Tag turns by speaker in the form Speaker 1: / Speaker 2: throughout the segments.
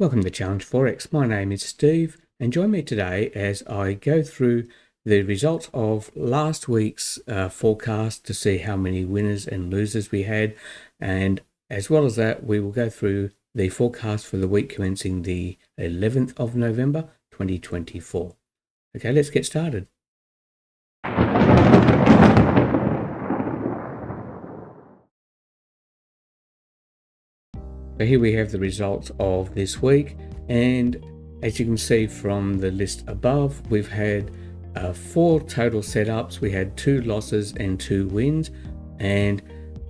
Speaker 1: Welcome to Challenge Forex. My name is Steve, and join me today as I go through the results of last week's forecast to see how many winners and losers we had. And as well as that, we will go through the forecast for the week commencing the 11th of November, 2024. Okay, let's get started. So here we have the results of this week, and as you can see from the list above, we've had 4 total setups. We had 2 losses and 2 wins, and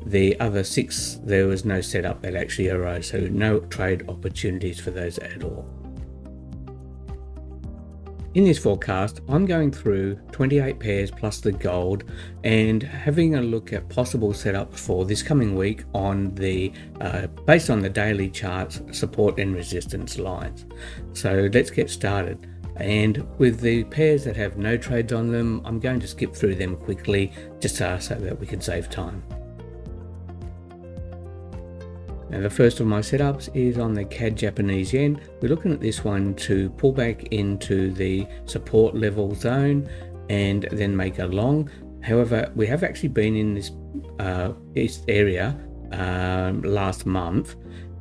Speaker 1: the other 6 there was no setup that actually arose, so no trade opportunities for those at all. In this forecast, I'm going through 28 pairs plus the gold and having a look at possible setups for this coming week on the based on the daily charts, support and resistance lines. So let's get started. And with the pairs that have no trades on them, I'm going to skip through them quickly just so that we can save time. Now the first of my setups is on the CAD Japanese yen. We're looking at this one to pull back into the support level zone and then make a long. However, we have actually been in this area last month,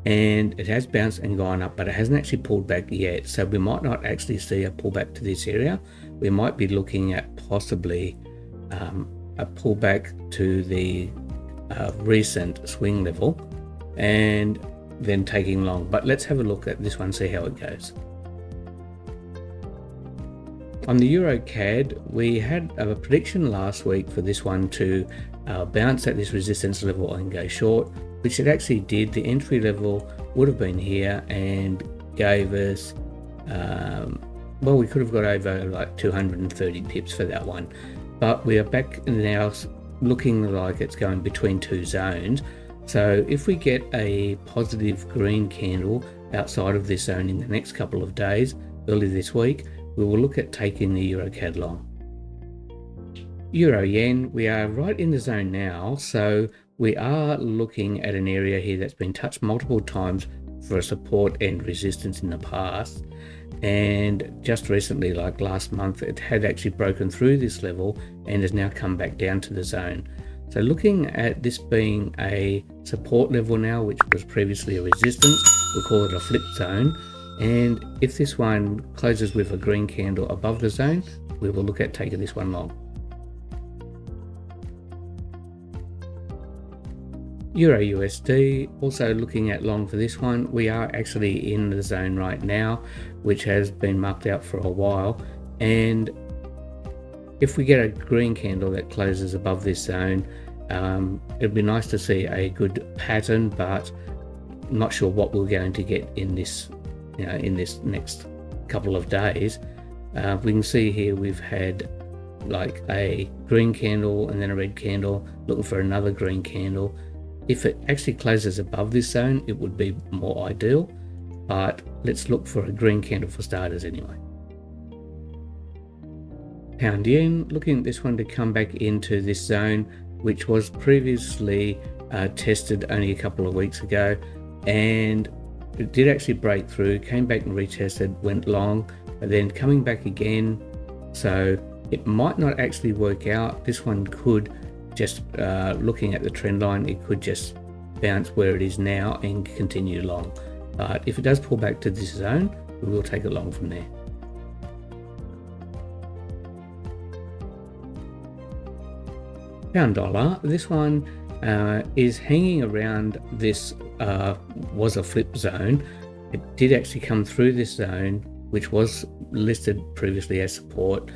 Speaker 1: and it has bounced and gone up, but it hasn't actually pulled back yet. So we might not actually see a pullback to this area. We might be looking at possibly a pullback to the recent swing level and then taking long. But let's have a look at this one, see how it goes. On the Euro CAD, we had a prediction last week for this one to bounce at this resistance level and go short, which it actually did. The entry level would have been here and gave us well, we could have got over like 230 pips for that one, but we are back now looking like it's going between 2 zones. So if we get a positive green candle outside of this zone in the next couple of days, early this week, we will look at taking the Euro CAD long. Euro Yen, we are right in the zone now, so we are looking at an area here that's been touched multiple times for support and resistance in the past. And just recently, like last month, it had actually broken through this level and has now come back down to the zone. So looking at this being a support level now, which was previously a resistance, we'll call it a flip zone. And if this one closes with a green candle above the zone, we will look at taking this one long. Euro USD, also looking at long for this one. We are actually in the zone right now, which has been marked out for a while. And if we get a green candle that closes above this zone, it'd be nice to see a good pattern, but not sure what we're going to get in this, in this next couple of days. We can see here we've had like a green candle and then a red candle, looking for another green candle. If it actually closes above this zone, it would be more ideal, but let's look for a green candle for starters anyway. Pound yen, looking at this one to come back into this zone, which was previously tested only a couple of weeks ago, and it did actually break through, came back and retested, went long, but then coming back again. So it might not actually work out. This one could just, looking at the trend line, it could just bounce where it is now and continue long. But if it does pull back to this zone, we will take it long from there. Pound dollar, this one is hanging around this, was a flip zone. It did actually come through this zone, which was listed previously as support,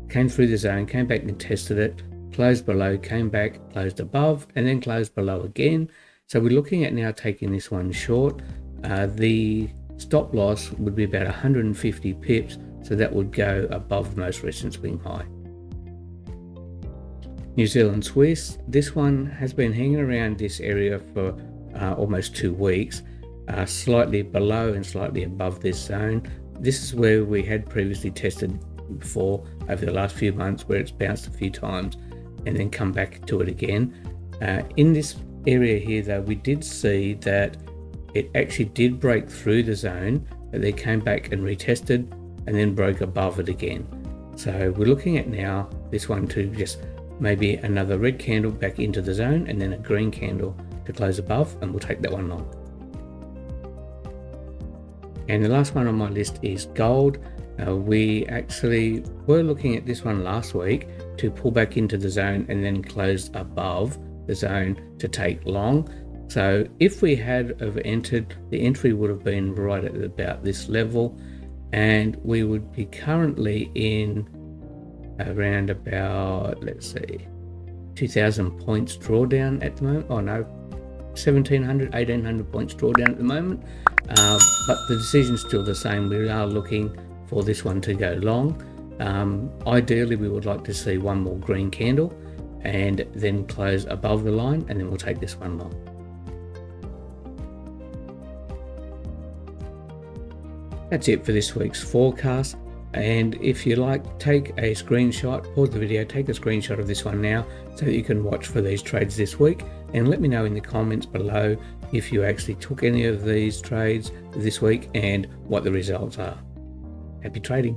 Speaker 1: came through the zone, came back and tested it, closed below, came back, closed above, and then closed below again. So we're looking at now taking this one short. The stop loss would be about 150 pips, so that would go above the most recent swing high. New Zealand Swiss, this one has been hanging around this area for almost 2 weeks, slightly below and slightly above this zone. This is where we had previously tested before over the last few months, where it's bounced a few times and then come back to it again. In this area here though, we did see that it actually did break through the zone, but they came back and retested and then broke above it again. So we're looking at now this one to just maybe another red candle back into the zone and then a green candle to close above, and we'll take that one long. And the last one on my list is gold. We actually were looking at this one last week to pull back into the zone and then close above the zone to take long. So if we had over entered, the entry would have been right at about this level, and we would be currently in around about, let's see, 2,000 points drawdown at the moment. Oh no, 1,700, 1,800 points drawdown at the moment. But the decision's still the same. We are looking for this one to go long. Ideally, we would like to see one more green candle and then close above the line, and then we'll take this one long. That's it for this week's forecast. And if you like, take a screenshot, pause the video, take a screenshot of this one now so that you can watch for these trades this week, and let me know in the comments below if you actually took any of these trades this week and what the results are. Happy trading.